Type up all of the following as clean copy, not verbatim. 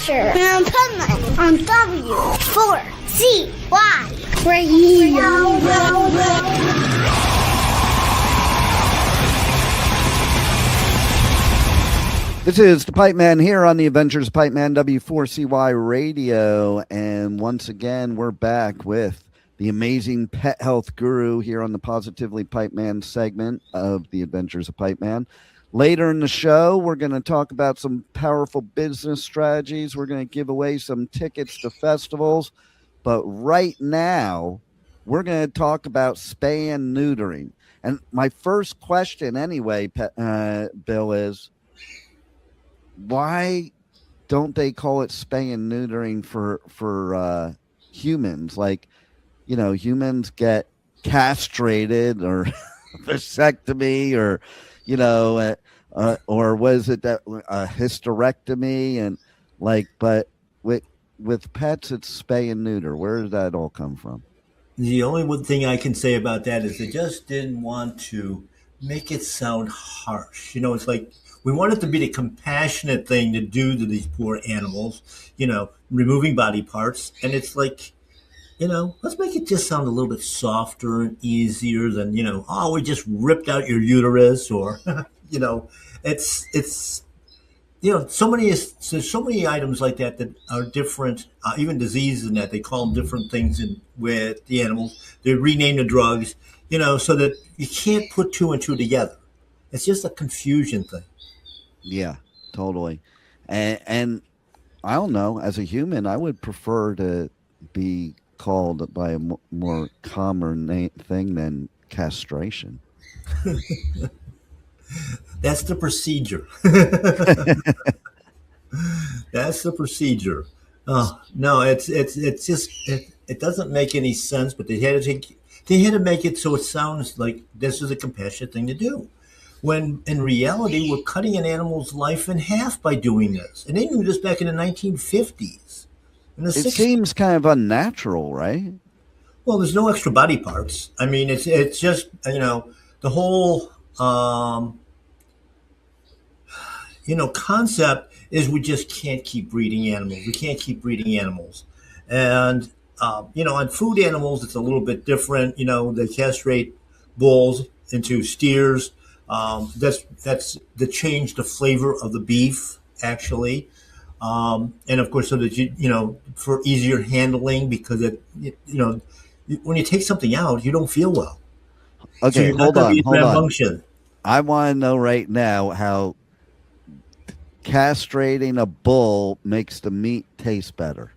Adventure in Pipeman on W4CY Radio. This is the Pipeman here on the Adventures of Pipeman W4CY Radio, and once again we're back with the amazing pet health guru here on the Positively Pipeman segment of the Adventures of Pipeman. Later in the show, we're going to talk about some powerful business strategies. We're going to give away some tickets to festivals, but right now we're going to talk about spay and neutering. And my first question anyway, Bill, is why don't they call it spay and neutering for humans? Like, you know, humans get castrated or vasectomy or, you know, or was it that a hysterectomy? And like, but with pets, it's spay and neuter. Where did that all come from? The only one thing I can say about that is they just didn't want to make it sound harsh. You know, it's like, we want it to be the compassionate thing to do to these poor animals, you know, removing body parts. And it's like, you know, let's make it just sound a little bit softer and easier than, you know, oh, we just ripped out your uterus or, you know, it's, you know, there's so many items like that that are different, even diseases and that they call them different things with the animals. They rename the drugs, you know, so that you can't put two and two together. It's just a confusion thing. Yeah, totally. And I don't know, as a human, I would prefer to be called by a more calmer thing than castration. That's the procedure. That's the procedure. No, it's just it doesn't make any sense. But they had to make it so it sounds like this is a compassionate thing to do. When in reality, we're cutting an animal's life in half by doing this. And they knew this back in the 1950s. In the 60s. It seems kind of unnatural, right? Well, there's no extra body parts. I mean, it's just, you know, the whole, you know, concept is we just can't keep breeding animals. We can't keep breeding animals. And, you know, on food animals, it's a little bit different. You know, they castrate bulls into steers. That's to change the flavor of the beef, actually. And of course, so that you know, for easier handling, because you know, when you take something out, you don't feel well. Okay, so hold on. Function. I want to know right now how castrating a bull makes the meat taste better.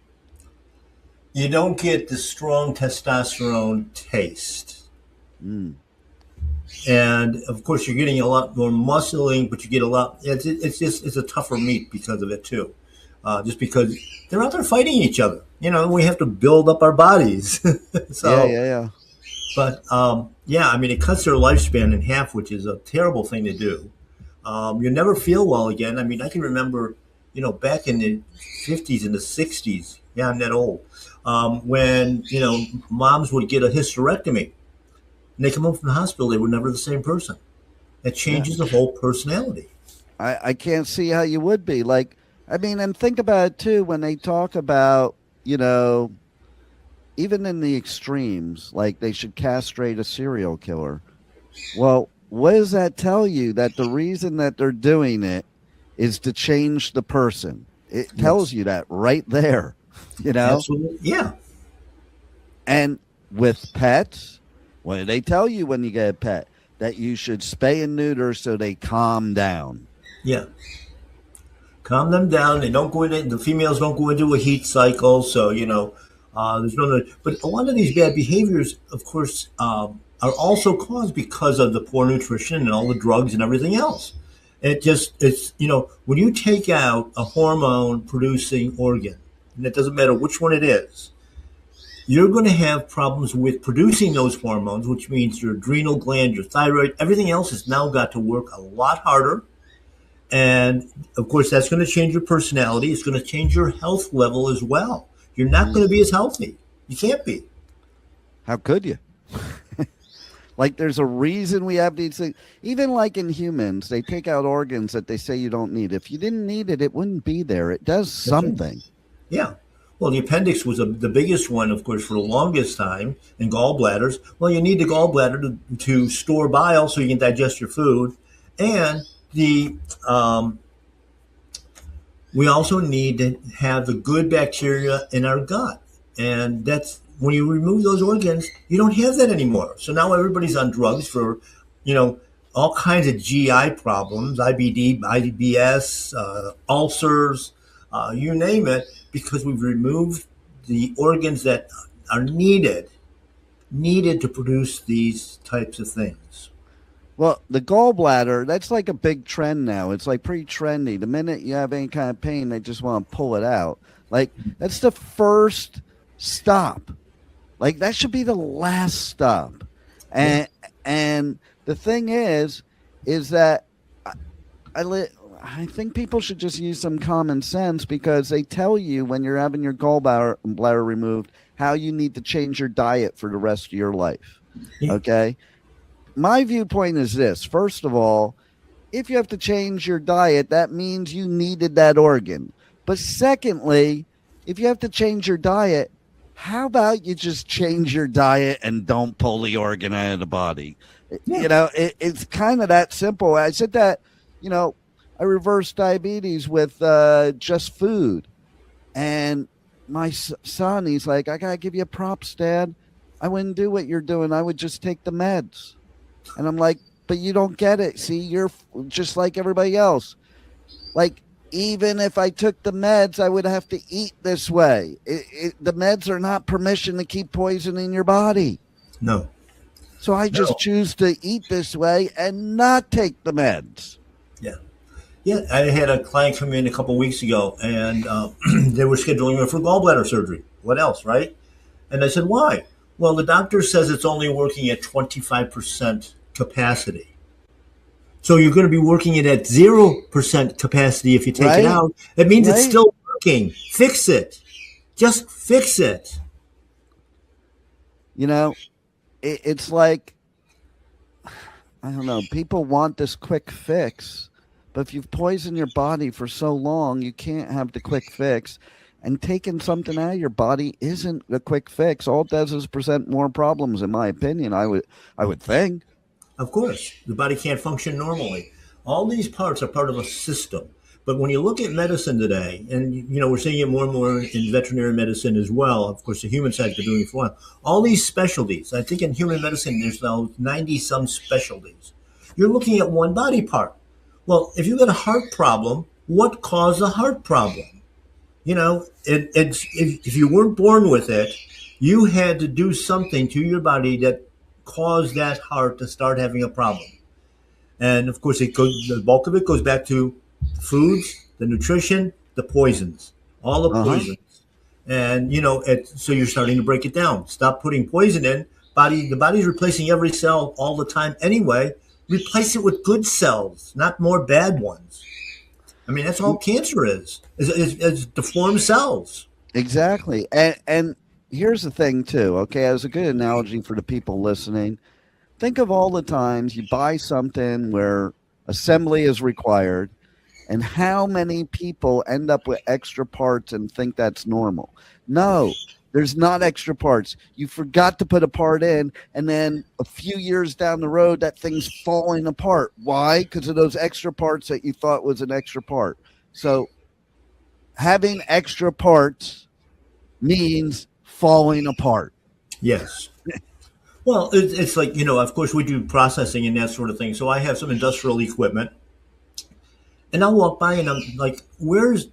You don't get the strong testosterone taste. And of course, you're getting a lot more muscling, but you get a lot. It's a tougher meat because of it too, just because they're out there fighting each other. You know, we have to build up our bodies. So, yeah. But yeah, I mean, it cuts their lifespan in half, which is a terrible thing to do. You never feel well again. I mean, I can remember, you know, back in the 50s and the 60s. Yeah, I'm that old. When, you know, moms would get a hysterectomy. And they come home from the hospital, they were never the same person. That changes the whole personality. I can't see how you would be. Like, I mean, and think about it, too, when they talk about, you know, even in the extremes, like they should castrate a serial killer. Well, what does that tell you? That the reason that they're doing it is to change the person. It tells you that right there, you know? Absolutely. Yeah. And with pets, what do they tell you when you get a pet? That you should spay and neuter so they calm down. Yeah. Calm them down. They don't go into, the females don't go into a heat cycle. So, you know, there's no, but a lot of these bad behaviors, of course, are also caused because of the poor nutrition and all the drugs and everything else. It's, you know, when you take out a hormone producing organ, and it doesn't matter which one it is, you're going to have problems with producing those hormones, which means your adrenal gland, your thyroid, everything else has now got to work a lot harder. And of course, that's going to change your personality. It's going to change your health level as well. You're not going to be as healthy. You can't be. How could you? Like there's a reason we have these things. Even like in humans, they take out organs that they say you don't need. If you didn't need it, it wouldn't be there. It does That's right. something. Yeah. Well, the appendix was the biggest one, of course, for the longest time, and gallbladders. Well, you need the gallbladder to store bile so you can digest your food. And um, we also need to have the good bacteria in our gut. And that's when you remove those organs, you don't have that anymore. So now everybody's on drugs for, you know, all kinds of GI problems, IBD, IBS, ulcers, you name it, because we've removed the organs that are needed to produce these types of things. Well, the gallbladder, that's like a big trend now. It's like pretty trendy. The minute you have any kind of pain, they just want to pull it out. Like, that's the first stop. Like, that should be the last stop. And the thing is that I think people should just use some common sense, because they tell you when you're having your gallbladder removed how you need to change your diet for the rest of your life. Yeah. Okay? My viewpoint is this. First of all, if you have to change your diet, that means you needed that organ. But secondly, if you have to change your diet, how about you just change your diet and don't pull the organ out of the body? Yeah. You know, it's kind of that simple. I said that, you know, I reversed diabetes with just food. And my son, he's like, I got to give you props, Dad. I wouldn't do what you're doing. I would just take the meds. And I'm like, but you don't get it. See, you're just like everybody else. Like, even if I took the meds, I would have to eat this way. The meds are not permission to keep poisoning your body. No. So I just choose to eat this way and not take the meds. Yeah. Yeah, I had a client come in a couple of weeks ago, and they were scheduling her for gallbladder surgery. What else, right? And I said, why? Well, the doctor says it's only working at 25% capacity. So you're going to be working it at 0% capacity if you take it out. That means it's still working. Fix it. Just fix it. You know, it's like, I don't know, people want this quick fix. But if you've poisoned your body for so long, you can't have the quick fix. And taking something out of your body isn't a quick fix. All it does is present more problems, in my opinion, I would think. Of course. The body can't function normally. All these parts are part of a system. But when you look at medicine today, and you know, we're seeing it more and more in veterinary medicine as well. Of course, the human side's been doing it for a while. All these specialties, I think in human medicine, there's now 90-some specialties. You're looking at one body part. Well, if you got a heart problem, what caused the heart problem? You know, if you weren't born with it, you had to do something to your body that caused that heart to start having a problem. And of course, the bulk of it goes back to foods, the nutrition, the poisons, all the poisons. And, you know, so you're starting to break it down. Stop putting poison in. The body's replacing every cell all the time anyway. Replace it with good cells, not more bad ones. I mean, that's all cancer is deformed cells. Exactly. And here's the thing, too, okay, as a good analogy for the people listening, think of all the times you buy something where assembly is required and how many people end up with extra parts and think that's normal. No, there's not extra parts. You forgot to put a part in, and then a few years down the road, that thing's falling apart. Why? Because of those extra parts that you thought was an extra part. So having extra parts means falling apart. Yes. Well, it's like, you know, of course we do processing and that sort of thing. So I have some industrial equipment, and I'll walk by and I'm like, there's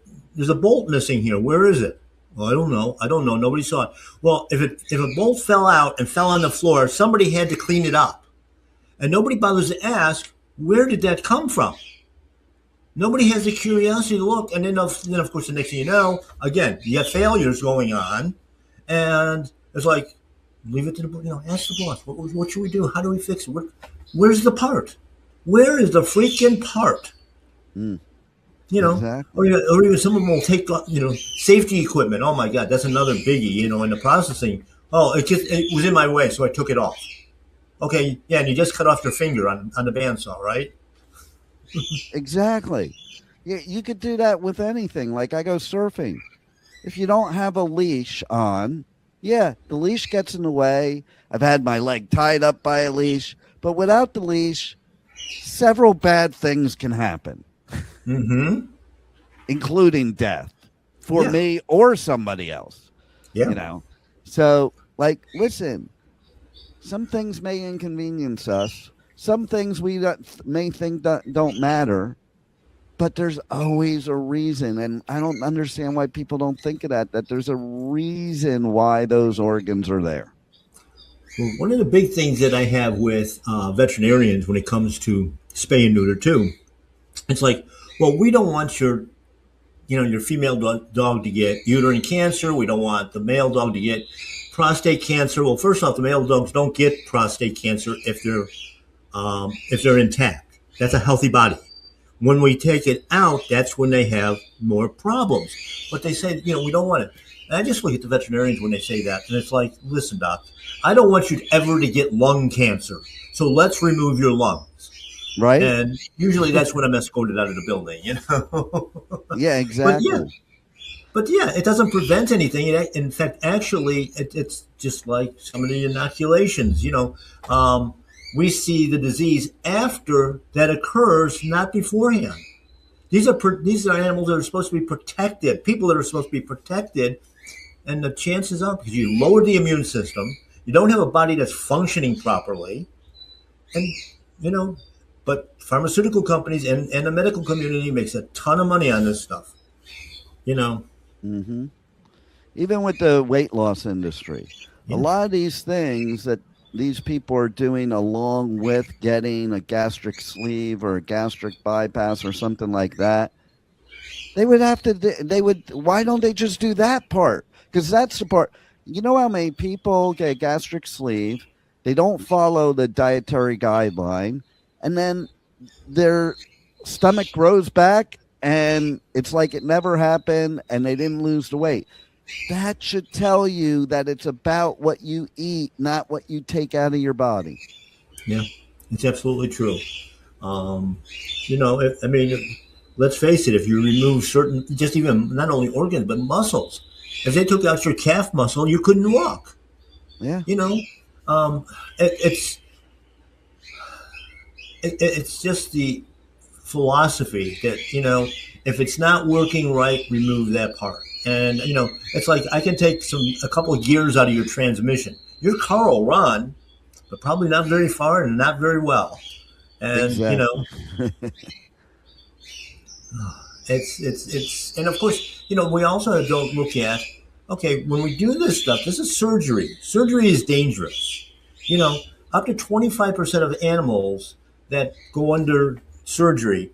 a bolt missing here. Where is it? Well, I don't know. Nobody saw it. Well, if a bolt fell out and fell on the floor, somebody had to clean it up. And nobody bothers to ask, where did that come from? Nobody has the curiosity to look. And then of course, the next thing you know, again, you have failures going on. And it's like, leave it to the, ask the boss, what should we do? How do we fix it? Where's the part? Where is the freaking part? Exactly. Or even some of them will take, safety equipment. Oh my God, that's another biggie, in the processing. Oh, it was in my way, so I took it off. Okay, yeah, and you just cut off your finger on the bandsaw, right? Exactly. You could do that with anything. Like I go surfing. If you don't have a leash on, yeah, the leash gets in the way. I've had my leg tied up by a leash, but without the leash, several bad things can happen, Mm-hmm. including death for Yeah. me or somebody else, Yeah. you know? So, like, listen, some things may inconvenience us, some things we may think don't matter, but there's always a reason. And I don't understand why people don't think of that there's a reason why those organs are there. Well, one of the big things that I have with veterinarians when it comes to spay and neuter too, it's like, well, we don't want your female dog to get uterine cancer. We don't want the male dog to get prostate cancer. Well, first off, the male dogs don't get prostate cancer if they're intact. That's a healthy body. When we take it out, that's when they have more problems. But they say, we don't want it. And I just look at the veterinarians when they say that, and it's like, listen, doc, I don't want you ever to get lung cancer. So let's remove your lungs. Right? And usually that's when I'm escorted out of the building. Yeah, exactly. But yeah, it doesn't prevent anything. In fact, actually, it's just like some of the inoculations. We see the disease after that occurs, not beforehand. These are animals that are supposed to be protected, people that are supposed to be protected, and the chances are, because you lower the immune system, you don't have a body that's functioning properly, and but pharmaceutical companies and the medical community makes a ton of money on this stuff. Mm-hmm. Even with the weight loss industry, a lot of these things that these people are doing along with getting a gastric sleeve or a gastric bypass or something like that, why don't they just do that part? Because that's the part. You know how many people get a gastric sleeve, they don't follow the dietary guideline, and then their stomach grows back and it's like it never happened and they didn't lose the weight. That should tell you that it's about what you eat, not what you take out of your body. Yeah, it's absolutely true. Let's face it, if you remove certain, just even not only organs, but muscles, if they took out your calf muscle, you couldn't walk. Yeah. It's just the philosophy that, if it's not working right, remove that part. And, it's like I can take a couple of gears out of your transmission. Your car will run, but probably not very far and not very well. And, exactly. It's and of course, we also don't look at, okay, when we do this stuff, this is surgery. Surgery is dangerous. Up to 25% of animals that go under surgery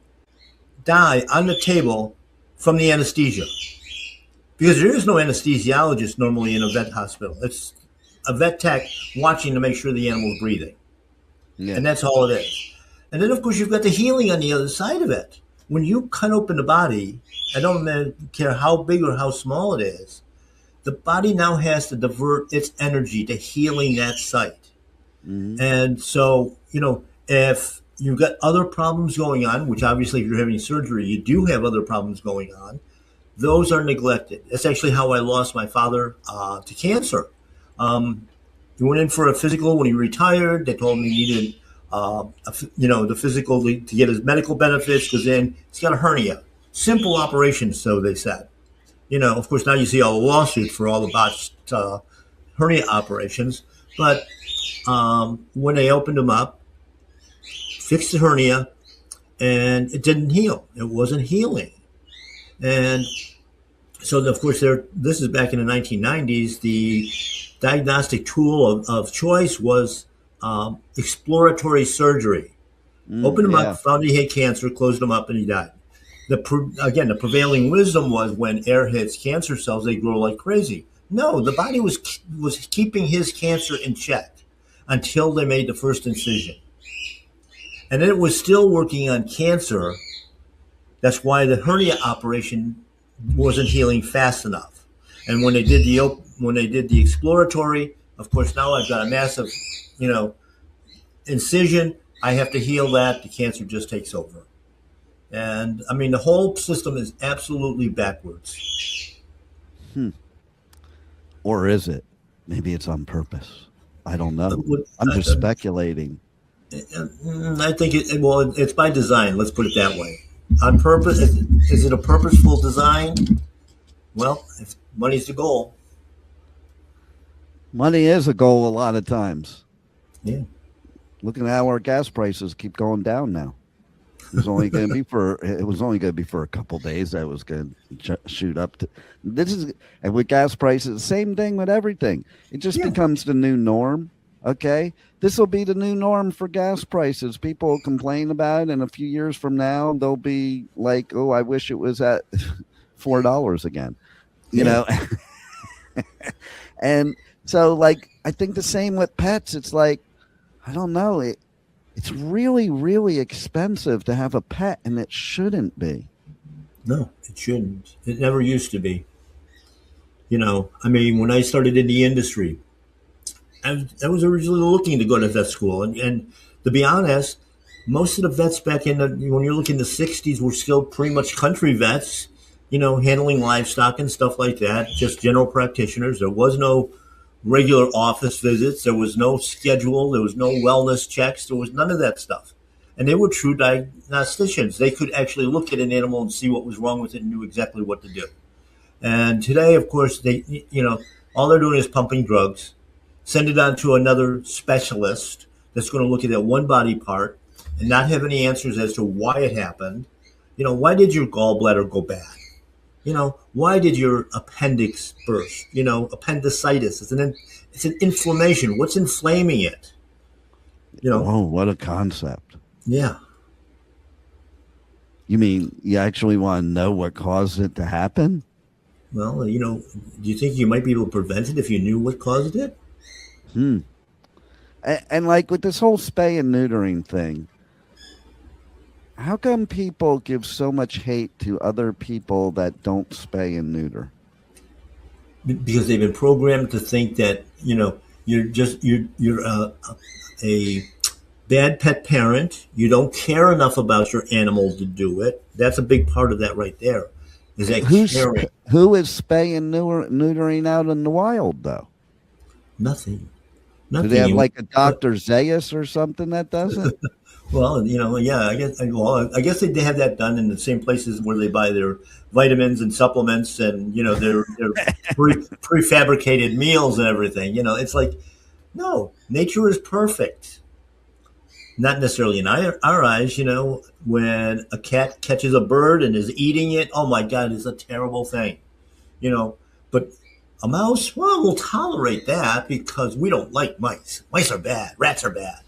die on the table from the anesthesia. Because there is no anesthesiologist normally in a vet hospital. It's a vet tech watching to make sure the animal's breathing. Yeah. And that's all it is. And then, of course, you've got the healing on the other side of it. When you cut open the body, I don't care how big or how small it is, the body now has to divert its energy to healing that site. Mm-hmm. And so, if you've got other problems going on, which obviously if you're having surgery, you do have other problems going on, those are neglected. That's actually how I lost my father to cancer. He went in for a physical when he retired. They told him he needed, the physical to get his medical benefits because then he's got a hernia. Simple operation, so they said. Of course, now you see all the lawsuits for all the botched hernia operations. But when they opened him up, fixed the hernia, and it didn't heal. It wasn't healing. And so, of course, this is back in the 1990s. The diagnostic tool of choice was exploratory surgery. Opened him up, found he had cancer, closed him up, and he died. The prevailing wisdom was when air hits cancer cells, they grow like crazy. No, the body was keeping his cancer in check until they made the first incision. And then it was still working on cancer. That's why the hernia operation wasn't healing fast enough. And when they did the exploratory, of course, now I've got a massive, incision, I have to heal that. The cancer just takes over. And I mean, the whole system is absolutely backwards. Or is it? Maybe it's on purpose. I don't know. I'm just I speculating. think it's by design. Let's put it that way. On purpose, is it a purposeful design? Well, if money's the goal. Money is a goal a lot of times. Yeah. Looking at how our gas prices keep going down now. It was only going to be for a couple days. That was going to shoot up to and with gas prices, same thing with everything. It just becomes the new norm. Okay, this will be the new norm for gas prices. People will complain about it, and a few years from now, they'll be like, "Oh, I wish it was at $4 again." You know, and so like I think the same with pets. It's like I don't know It's really, really expensive to have a pet, and it shouldn't be. No, it shouldn't. It never used to be. I mean, when I started in the industry, I was originally looking to go to vet school. And to be honest, most of the vets back when you're looking in the 60s were still pretty much country vets, handling livestock and stuff like that, just general practitioners. There was no regular office visits. There was no schedule. There was no wellness checks. There was none of that stuff. And they were true diagnosticians. They could actually look at an animal and see what was wrong with it and knew exactly what to do. And today, of course, all they're doing is pumping drugs, send it on to another specialist that's going to look at that one body part and not have any answers as to why it happened. Why did your gallbladder go bad? Why did your appendix burst? Appendicitis. It's an inflammation. What's inflaming it? Oh, what a concept. Yeah. You mean you actually want to know what caused it to happen? Well, do you think you might be able to prevent it if you knew what caused it? And like with this whole spay and neutering thing, how come people give so much hate to other people that don't spay and neuter? Because they've been programmed to think that you're a bad pet parent. You don't care enough about your animal to do it. That's a big part of that right there. Is that caring? Who is spay and neutering out in the wild though? Nothing. Do they have like a Dr. Zayas or something that does it? Well, I guess they have that done in the same places where they buy their vitamins and supplements and, their prefabricated meals and everything. It's like, no, nature is perfect. Not necessarily in our eyes, when a cat catches a bird and is eating it, oh my God, it's a terrible thing. But a mouse, well, we'll tolerate that because we don't like mice. Mice are bad. Rats are bad.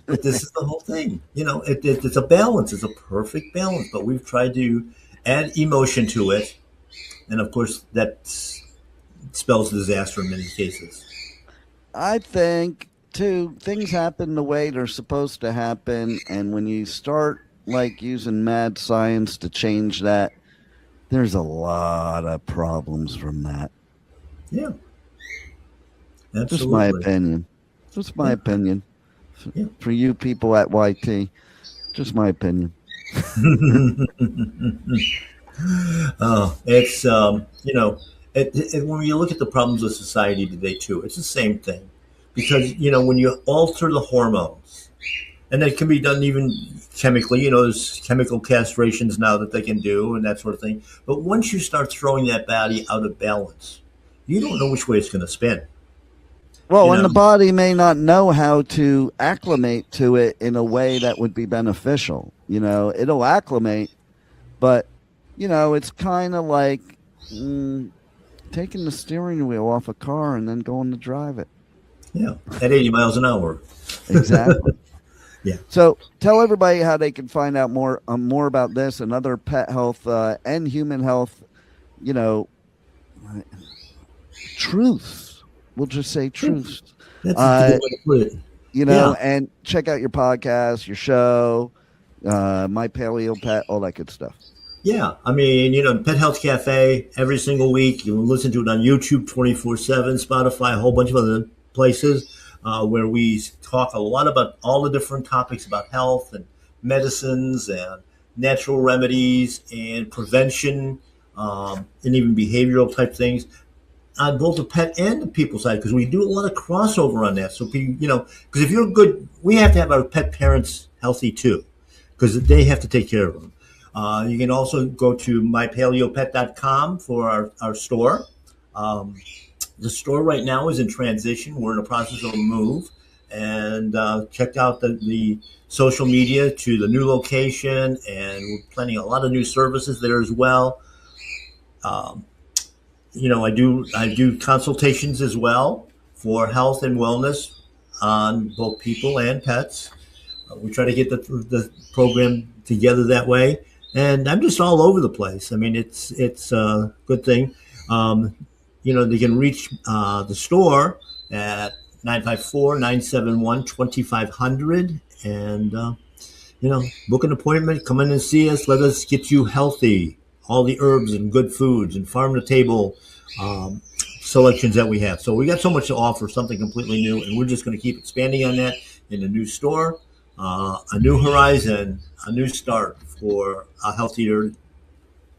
But this is the whole thing. It's a balance. It's a perfect balance. But we've tried to add emotion to it. And, of course, that spells disaster in many cases. I think, too, things happen the way they're supposed to happen. And when you start, like, using mad science to change that, there's a lot of problems from that. Yeah. Absolutely. Just my opinion. Just my opinion. Yeah. For you people at YT, just my opinion. It's when you look at the problems of society today too, it's the same thing, because when you alter the hormones, and that can be done even chemically. There's chemical castrations now that they can do and that sort of thing. But once you start throwing that body out of balance, you don't know which way it's going to spin. Well, and the body may not know how to acclimate to it in a way that would be beneficial. It'll acclimate, but, it's kind of like taking the steering wheel off a car and then going to drive it. Yeah, at 80 miles an hour. Exactly. Yeah. So tell everybody how they can find out more about this and other pet health and human health, truths. We'll just say truths. That's a good way to put it. And check out your podcast, your show, My Paleo Pet, all that good stuff. Yeah. I mean, Pet Health Cafe every single week. You can listen to it on YouTube 24/7, Spotify, a whole bunch of other places. where we talk a lot about all the different topics about health and medicines and natural remedies and prevention, and even behavioral type things on both the pet and the people side, because we do a lot of crossover on that. So, because if you're good, we have to have our pet parents healthy too, because they have to take care of them. You can also go to mypaleopet.com for our store. The store right now is in transition. We're in the process of a move. And check out the social media to the new location. And we're planning a lot of new services there as well. I do consultations as well for health and wellness on both people and pets. We try to get the program together that way, and I'm just all over the place. I mean, it's a good thing. They can reach the store at 954-971-2500, and book an appointment, come in and see us. Let us get you healthy. All the herbs and good foods and farm to table selections that we have. So we got so much to offer, something completely new, and we're just going to keep expanding on that in a new store, a new horizon, a new start for a healthier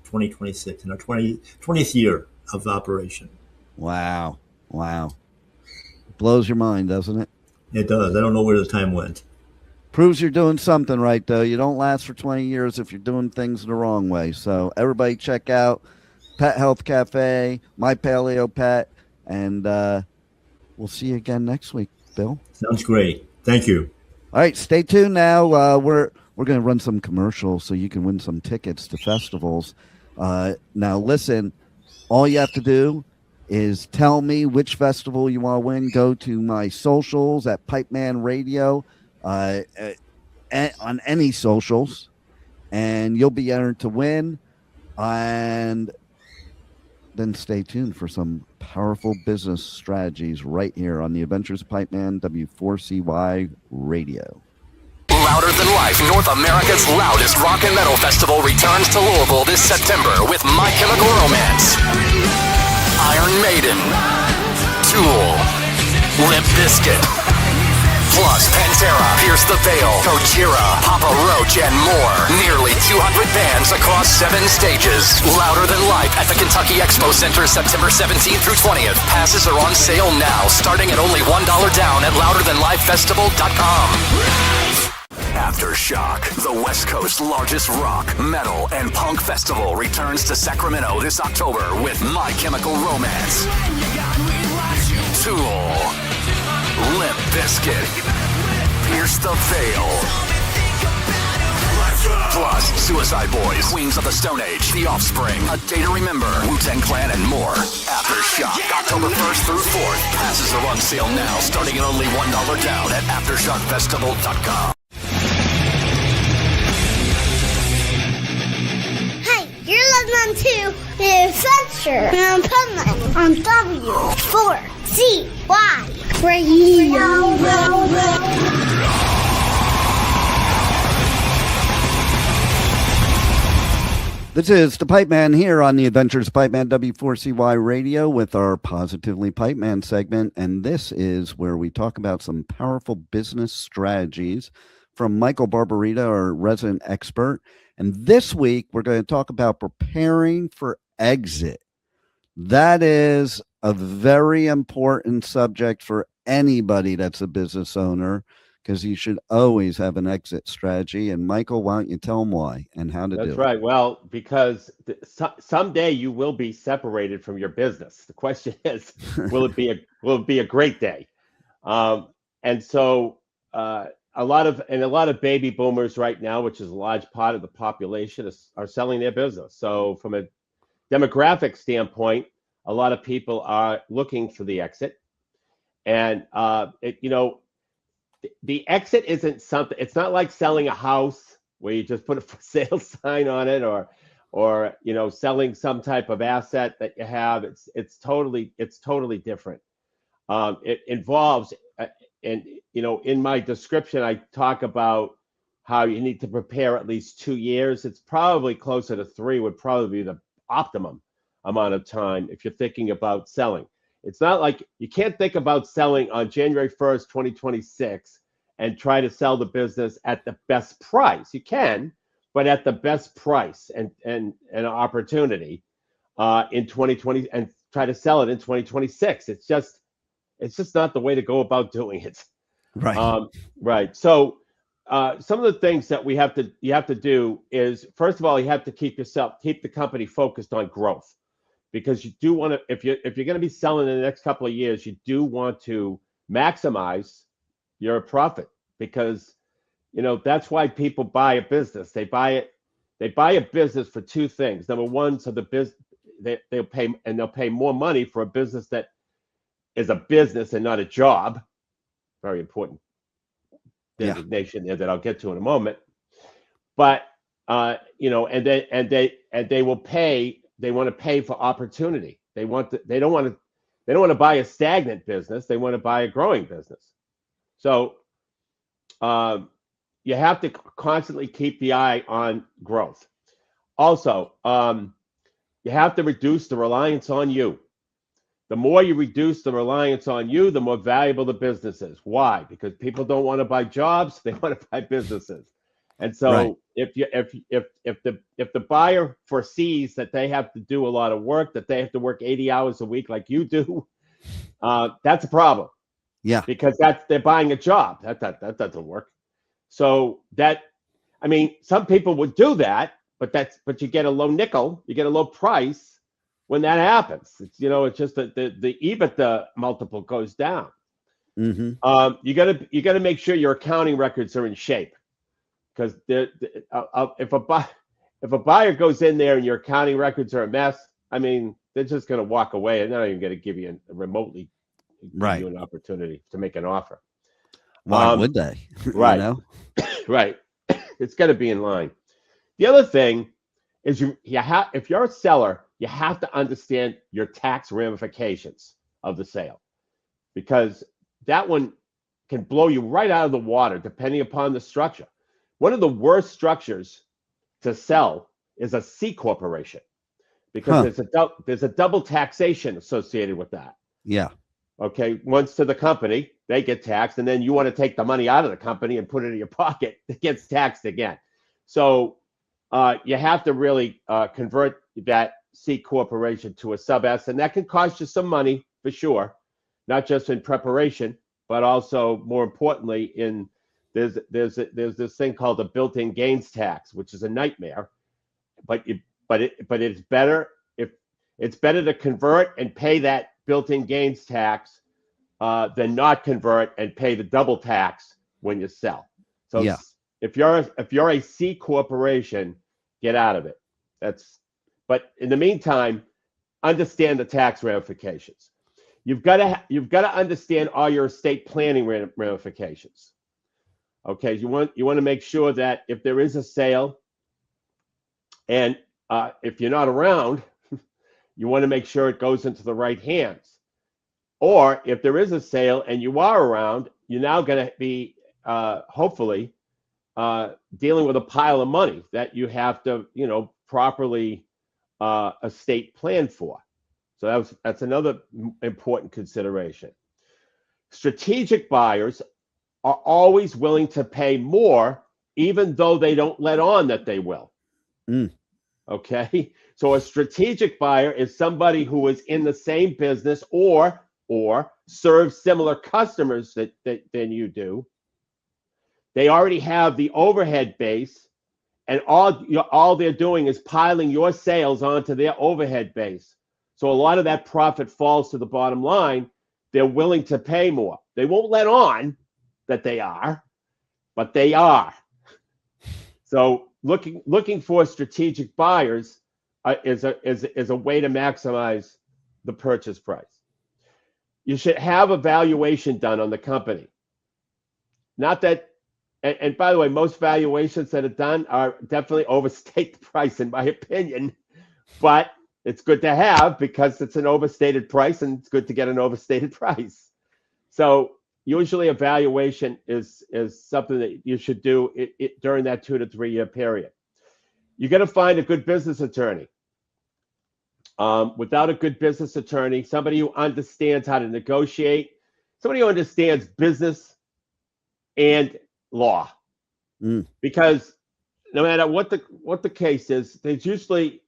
2026 and our 20th year of operation. Wow. Blows your mind, doesn't it? It does. I don't know where the time went. Proves you're doing something right, though. You don't last for 20 years if you're doing things the wrong way. So everybody check out Pet Health Cafe, My Paleo Pet, and we'll see you again next week, Bill. Sounds great. Thank you. All right, stay tuned now. We're going to run some commercials so you can win some tickets to festivals. Now, listen, all you have to do is tell me which festival you want to win. Go to my socials at Pipeman Radio. On any socials, and you'll be entered to win. And then stay tuned for some powerful business strategies right here on the Adventures of Pipeman W4CY Radio. Louder Than Life, North America's loudest rock and metal festival returns to Louisville this September with My Chemical Romance, Iron Maiden, Tool, Limp Bizkit, plus Pantera, Pierce the Veil, Gojira, Papa Roach, and more. Nearly 200 bands across 7 stages. Louder Than Life at the Kentucky Expo Center, September 17th through 20th. Passes are on sale now, starting at only $1 down at louderthanlifefestival.com. Aftershock, the West Coast's largest rock, metal, and punk festival, returns to Sacramento this October with My Chemical Romance, Tool, Limp Bizkit, Pierce the Veil, plus Suicide Boys, Queens of the Stone Age, The Offspring, A Day to Remember, Wu-Tang Clan, and more. Aftershock, October 1st through 4th. Passes are on sale now, starting at only $1 down at AftershockFestival.com. Hey, you're listening to The Adventures of Pipeman on W4CY Radio. This is the Pipeman here on the Adventures of Pipeman W4CY Radio with our Positively Pipeman segment. And this is where we talk about some powerful business strategies from Michael Barbarita, our resident expert. And this week, we're going to talk about preparing for exit. That is a very important subject for anybody that's a business owner, because you should always have an exit strategy. And Michael, why don't you tell them why and how to do it? That's right. Well, because someday you will be separated from your business. The question is, will it be a great day? And so a lot of baby boomers right now, which is a large part of the population, are selling their business. So from a demographic standpoint, a lot of people are looking for the exit, and the exit isn't something. It's not like selling a house where you just put a for sale sign on it, or selling some type of asset that you have. It's totally different. It involves, and in my description, I talk about how you need to prepare at least 2 years. It's probably closer to 3 would probably be the optimum amount of time if you're thinking about selling. It's not like you can't think about selling on January 1st, 2026 and try to sell the business at the best price. You can, but at the best price and an opportunity in 2020 and try to sell it in 2026. It's just not the way to go about doing it. Right. Right. So some of the things that you have to do is, first of all, you have to keep the company focused on growth, because you do want to, if you're going to be selling in the next couple of years, you do want to maximize your profit, because that's why people buy a business. They buy a business for two things. Number one, so the business they'll pay more money for a business that is a business and not a job. Very important designation there that I'll get to in a moment. But and they will pay. They want to pay for opportunity. They don't want to buy a stagnant business. They want to buy a growing business. So you have to constantly keep the eye on growth. Also, you have to reduce the reliance on you. The more you reduce the reliance on you, the more valuable the business is. Why? Because people don't want to buy jobs; they want to buy businesses. And so, if the buyer foresees that they have to do a lot of work, that they have to work 80 hours a week like you do, that's a problem. Yeah, because they're buying a job. That doesn't work. So some people would do that, but you get a low nickel, you get a low price when that happens. It's just that the EBITDA multiple goes down. Mm-hmm. You got to make sure your accounting records are in shape, because if a buyer goes in there and your accounting records are a mess, they're just going to walk away, and they're not even going to give you remotely give you an opportunity to make an offer. Why would they? Right. Right. It's got to be in line. The other thing is if you're a seller, you have to understand your tax ramifications of the sale, because that one can blow you right out of the water depending upon the structure. One of the worst structures to sell is a C corporation, because there's a double taxation associated with that. Yeah. Okay, once to the company, they get taxed, and then you want to take the money out of the company and put it in your pocket, it gets taxed again. So you have to really convert that C corporation to a sub S, and that can cost you some money for sure, not just in preparation, but also more importantly there's this thing called the built-in gains tax, which is a nightmare. But it's better to convert and pay that built-in gains tax than not convert and pay the double tax when you sell. So if you're a C corporation, get out of it. But in the meantime, understand the tax ramifications. You've got to understand all your estate planning ramifications. Okay, you want to make sure that if there is a sale, and if you're not around, you want to make sure it goes into the right hands. Or if there is a sale and you are around, you're now going to be hopefully dealing with a pile of money that you have to, properly estate plan for. So that's another important consideration. Strategic buyers are always willing to pay more, even though they don't let on that they will. Okay, so a strategic buyer is somebody who is in the same business or serves similar customers than you do. They already have the overhead base, and all they're doing is piling your sales onto their overhead base. So a lot of that profit falls to the bottom line. They're willing to pay more. They won't let on that they are, but they are. So looking for strategic buyers is a way to maximize the purchase price. You should have a valuation done on the company. Not that, and by the way, most valuations that are done are definitely overstate the price, in my opinion. But it's good to have, because it's an overstated price, and it's good to get an overstated price. So usually a valuation is something that you should do during that 2 to 3 year period. You got to find a good business attorney. without a good business attorney, somebody who understands how to negotiate, somebody who understands business and law. Because no matter what the case is, there's usually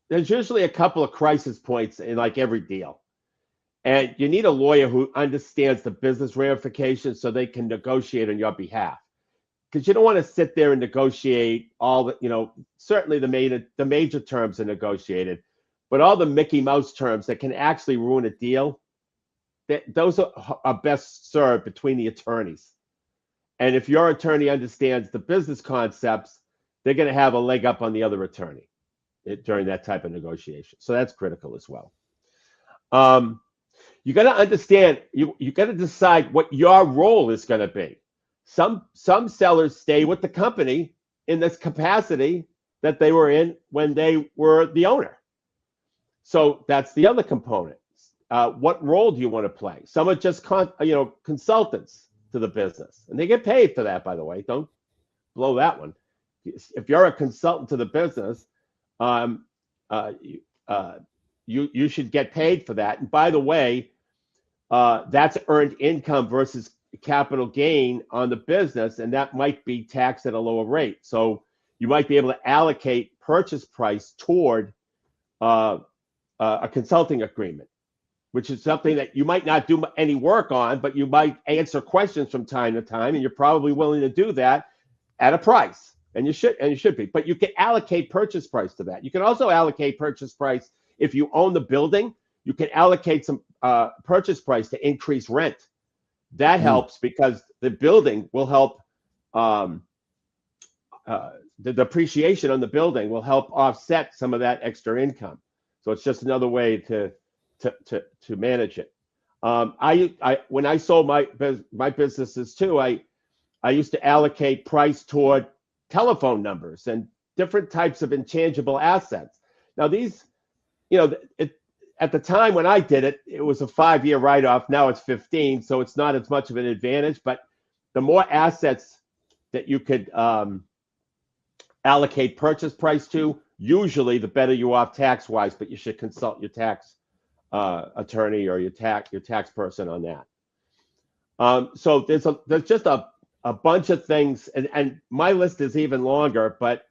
a couple of crisis points in like every deal. And you need a lawyer who understands the business ramifications so they can negotiate on your behalf. Because you don't want to sit there and negotiate all the, certainly the major terms are negotiated, but all the Mickey Mouse terms that can actually ruin a deal, those are best served between the attorneys. And if your attorney understands the business concepts, they're going to have a leg up on the other attorney during that type of negotiation. So that's critical as well. You got to understand, you got to decide what your role is going to be. Some sellers stay with the company in this capacity that they were in when they were the owner. So that's the other component. What role do you want to play? Some are just consultants to the business, and they get paid for that, by the way. Don't blow that one. If you're a consultant to the business, you should get paid for that. And by the way, that's earned income versus capital gain on the business, and that might be taxed at a lower rate. So you might be able to allocate purchase price toward a consulting agreement, which is something that you might not do any work on, but you might answer questions from time to time, and you're probably willing to do that at a price. And you should be. But you can allocate purchase price to that. You can also allocate purchase price if you own the building. You can allocate some purchase price to increase rent. That helps because the building will help. The depreciation on the building will help offset some of that extra income. So it's just another way to manage it. When I sold my businesses too, I used to allocate price toward telephone numbers and different types of intangible assets. Now these, at the time when I did it, it was a 5-year write-off. Now it's 15, so it's not as much of an advantage. But the more assets that you could allocate purchase price to, usually the better you are tax-wise. But you should consult your tax attorney or your tax person on that. So there's just a bunch of things, and my list is even longer, but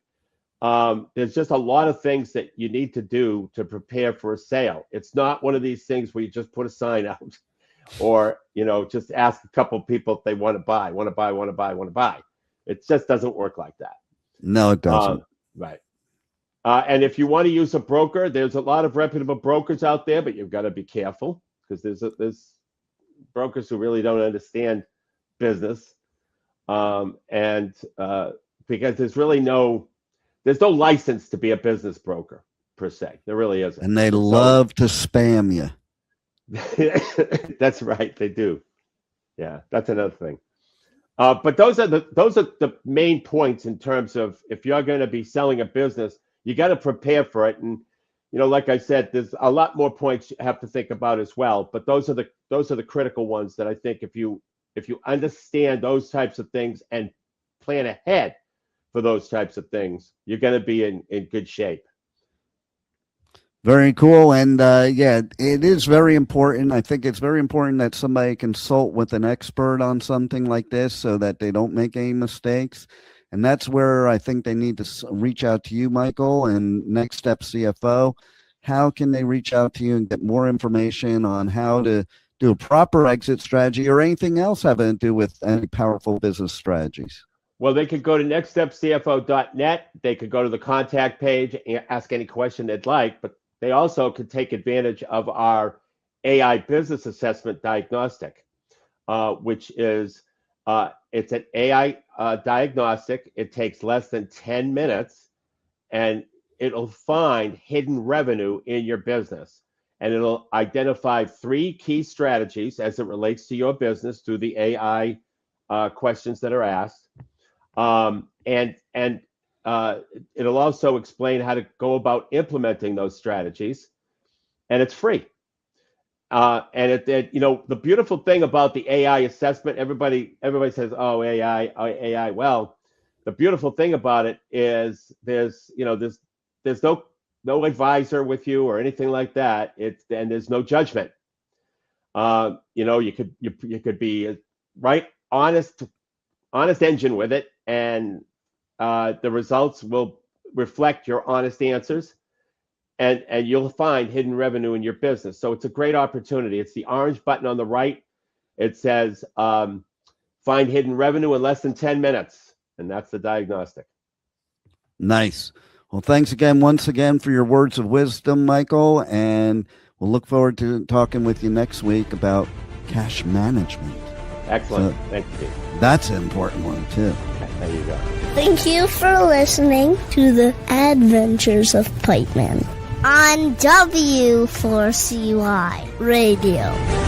there's just a lot of things that you need to do to prepare for a sale. It's not one of these things where you just put a sign out or, just ask a couple of people if they want to buy. It just doesn't work like that. No, it doesn't. Right. And if you want to use a broker, there's a lot of reputable brokers out there, but you've got to be careful because there's brokers who really don't understand business. Because there's no license to be a business broker per se. There really isn't. And they love to spam you. That's right. They do. Yeah, that's another thing. But those are the main points in terms of if you're going to be selling a business, you got to prepare for it. And, like I said, there's a lot more points you have to think about as well. But those are the critical ones that I think if you understand those types of things and plan ahead for those types of things, you're going to be in good shape. Very cool. And it is very important. I think it's very important that somebody consult with an expert on something like this so that they don't make any mistakes. And that's where I think they need to reach out to you, Michael, and Next Step CFO. How can they reach out to you and get more information on how to do a proper exit strategy or anything else having to do with any powerful business strategies? Well, they could go to nextstepcfo.net. They could go to the contact page and ask any question they'd like, but they also could take advantage of our AI business assessment diagnostic, which is it's an AI diagnostic. It takes less than 10 minutes, and it'll find hidden revenue in your business. And it'll identify 3 key strategies as it relates to your business through the AI questions that are asked. And it'll also explain how to go about implementing those strategies. And it's free. And the beautiful thing about the AI assessment, everybody says, oh, AI. Well, the beautiful thing about it is there's no no advisor with you or anything like that. And there's no judgment. You could be right, honest engine with it, and the results will reflect your honest answers, and you'll find hidden revenue in your business. So it's a great opportunity. It's the orange button on the right. It says find hidden revenue in less than 10 minutes, and that's the diagnostic. Nice. Well, thanks once again for your words of wisdom, Michael, and we'll look forward to talking with you next week about cash management. Excellent. Thank you. That's an important one, too. There you go. Thank you for listening to the Adventures of Pipeman on W4CY Radio.